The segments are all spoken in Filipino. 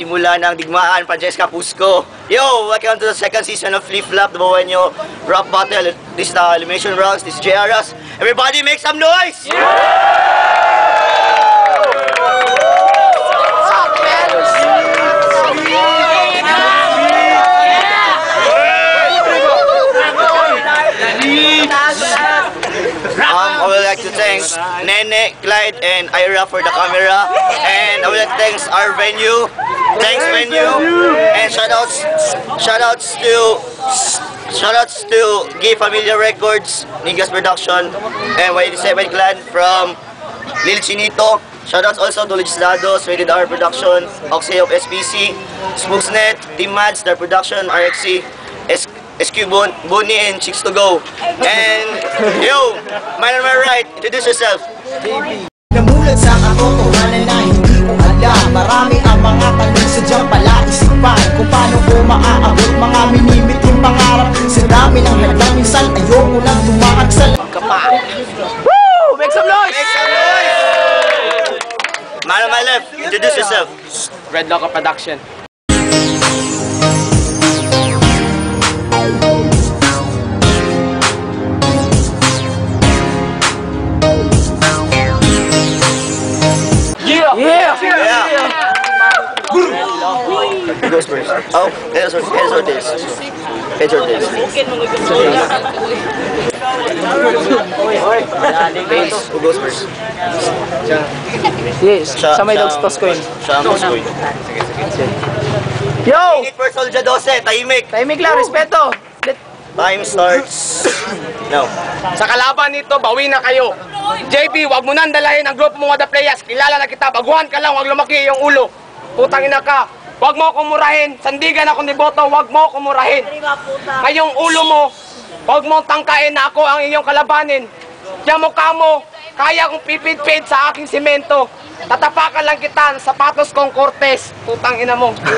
nagsimula ng digmaan, Francesca Pusco. Yo, welcome to the second season of Flip Flop, the Bowenyo Rap Battle. This is the elimination rounds, this is JRS. Everybody make some noise! I would like to thank Nene, Clyde, and Ira for the camera, and I would like to thank our venue. Thanks venue, and shoutouts to Gay Familia Records, Nigas Production, and Y87 Clan from Lil Chinito. Shoutouts also to Legislados, Rated R Production, Oxy of SPC, Spooksnet, Team Mads, their production, RXC, SQ Bonnie, and Chicks to Go. And yo, man on my right, introduce yourself. Namulat sa katotohanan na hindi ko alam. Marami ang mga tanong sadyang pala isipan kung paano ko maaabot mga minimiting pangarap. Sa dami ng hadlang minsan ayoko lang tumahagsal. Woo! Make some noise! Make some noise! Man on my left, introduce yourself. Red Locker Production. Yeah! Who goes first? Oh, heads or tails? Heads or tails? Who goes first? Yes, sa may dogs toss coin. Siya ang toss coin. Yo! Init for Soldier 12, tahimik. Tahimik lang, respeto. Time starts now. Sa kalaban nito, bawi na kayo. JB, wag mo nang dalahin ang grupo mo the players. Kilala na kita, baguhan ka lang, wag lumaki yung ulo. Putang ina ka. Wag mo akong murahin. Sandigan akong deboto, wag mo akong murahin. Ngayong ulo mo, wag mo tangkain na ako ang iyong kalabanin. Diyan mo kamo, kaya kong pipid-pid sa aking simento. Tatapakan lang kita, sapatos kong Cortez. Putang ina mo. 10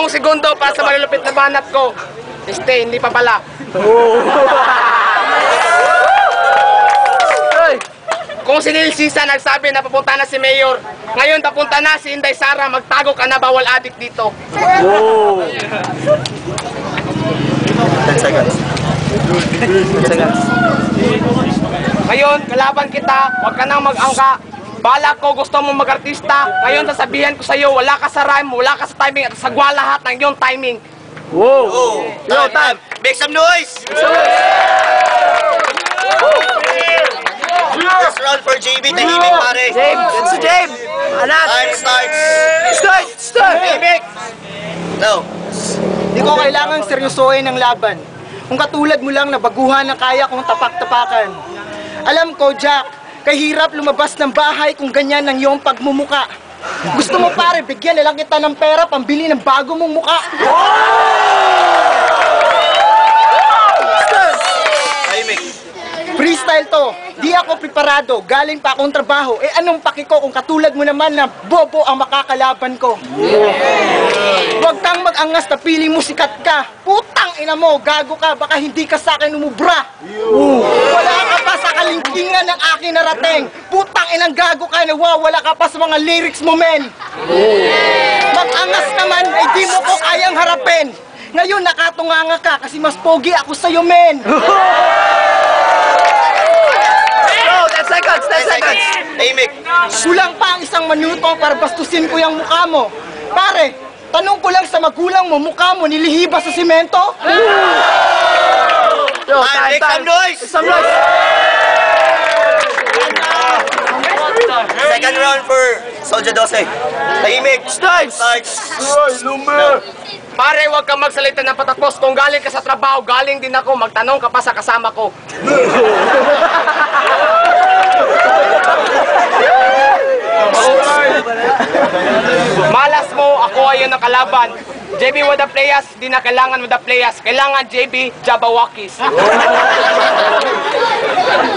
segundo para sa malulupit na banat ko. Hindi pa pala. Kung si Lil Sisa nagsabi na papunta na si Mayor, ngayon papunta na si Inday Sara, magtago ka na, bawal adik dito. 10 seconds. Ngayon, kalaban kita, huwag ka nang mag-angka. Bala ko, gusto mo mag-artista. Ngayon, sasabihan ko sa'yo, wala ka sa rhyme, wala ka sa timing, at sagwa lahat ng iyong timing. Wow! Oh, time. Make some noise! First round for JB, tahimik pare. James! Yan si James! Anak! Time starts. Start! Tahimik! No. Di ko kailangang seryosohin ang laban. Kung katulad mo lang na baguhan na kaya kong tapak-tapakan. Alam ko, Jack, kahirap lumabas ng bahay kung ganyan ang iyong pagmumuka. Gusto mo pare, bigyan na lang kita ng pera pambili ng bago mong muka. Tahimik. Freestyle to. Di ako preparado. Galing pa akong trabaho. Eh anong paki ko kung katulad mo naman na bobo ang makakalaban ko? Huwag kang mag-angas na piling mo sikat ka. Putang ina mo, gago ka. Baka hindi ka sa akin umubra. Wala ka pa sa kalingkingan ng aking narating. Putang inang gago ka. Nawawala ka pa sa mga lyrics mo, men. Mag-angas naman, ay di mo ko kayang harapin. Ngayon nakatunganga ka kasi mas pogi ako sa'yo, men. 10 seconds. Tahimik. Kulang pa ang 1 minuto para bastusin ko yung mukha mo. Pare, tanong ko lang sa magulang mo, mukha mo nilihiba sa simento? Yo, Make some noise! Some noise! Second round for Soldier 12. Tahimik. Starts. Pare, huwag kang magsalita ng patapos. Kung galing ka sa trabaho, galing din ako. Magtanong ka pa sa kasama ko. Malas mo, ako ayun ang kalaban. JB with the players, di na kailangan with the players. Kailangan JB Jabawakis.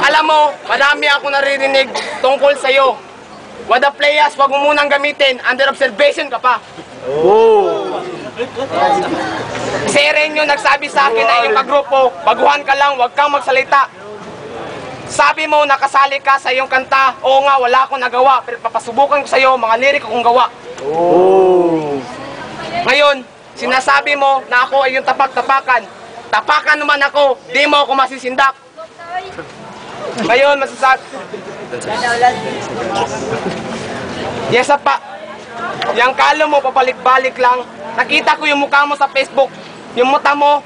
Alam mo, marami ako naririnig tungkol sa'yo. With the players, wag mo munang gamitin. Under observation ka pa. Si Renyo nagsabi sa akin na iyong kagrupo, baguhan ka lang, wag kang magsalita. Sabi mo nakasali ka sa iyong kanta. Oo nga, wala akong nagawa. Pero papasubukan ko sa iyo mga lirik kong gawa. Ngayon, sinasabi mo na ako ay yung tapak-tapakan. Tapakan naman ako, di mo ako masisindak. Ngayon, masasabi... Yes, pa. Yang kalo mo, papalik-balik lang. Nakita ko yung mukha mo sa Facebook. Yung mata mo,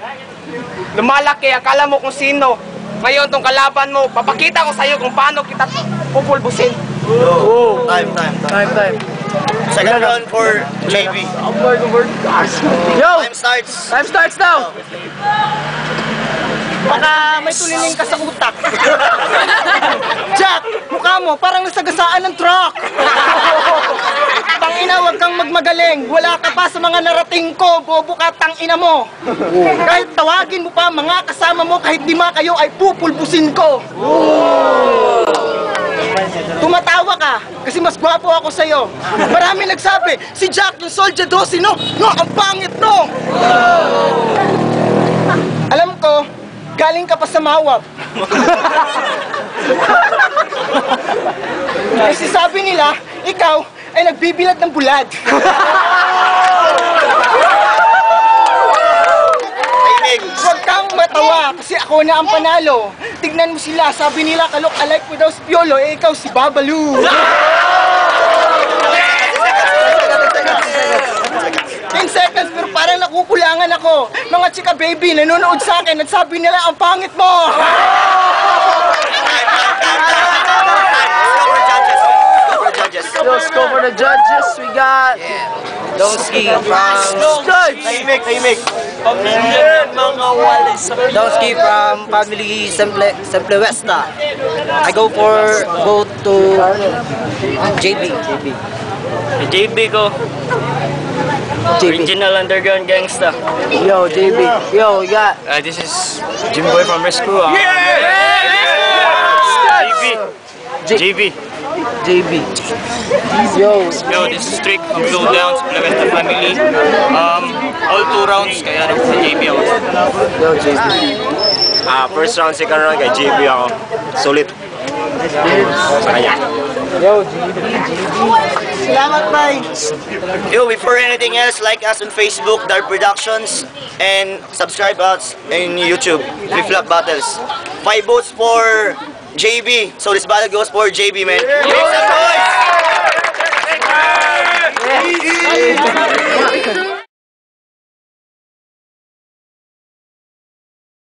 lumalaki, akala mo kung sino. Ngayon, tong kalaban mo, papakita ko sa'yo kung paano kita pupulbusin. Time. Second round for JB. Yo! Time starts. Time starts now! Baka may tuliling ka sa utak. Jack, mukha mo parang nasagasaan ng truck. Tangina, wag kang magmagaling. Wala ka pa sa mga narating ko. Bobo ka, tangina mo. Kahit tawagin mo pa mga kasama mo, kahit lima kayo ay pupulbusin ko. Tumatawa ka kasi mas gwapo ako sa'yo. Marami nagsabi, si Jack yung Soldier 12, no? No, ang pangit, no? Alam ko, galing ka pa sa Mawab. Kasi sabi nila, ikaw ay nagbibilad ng bulad. Huwag kang matawa kasi ako na ang panalo. Tignan mo sila, sabi nila kalok alike mo daw si Piolo, eh ikaw si Babalu. 10 seconds pero parang nakukulangan ako. Mga chika baby nanonood sa akin at sabi nila ang pangit mo. Let's go for the judges. We got Donsky from Tahimik. Donsky from family Simple Westa. I go for vote to JB. JB ko. Original underground gangsta. Yo, JB. Yo, we got This is Jimboy from Rescue. JB. Yo, This is Strick from Blue Downs, Plevesta family. All 2 rounds, kaya rin sa JB ako. yo, JB. First round, second round kay JB ako. Sulit. Yo, JB. Salamat, bye. Yo, before anything else, like us on Facebook, Dark Productions, and subscribe us in YouTube, Flip-Flop Battles. 5 votes for JB, so this battle goes for JB, man. Make some noise!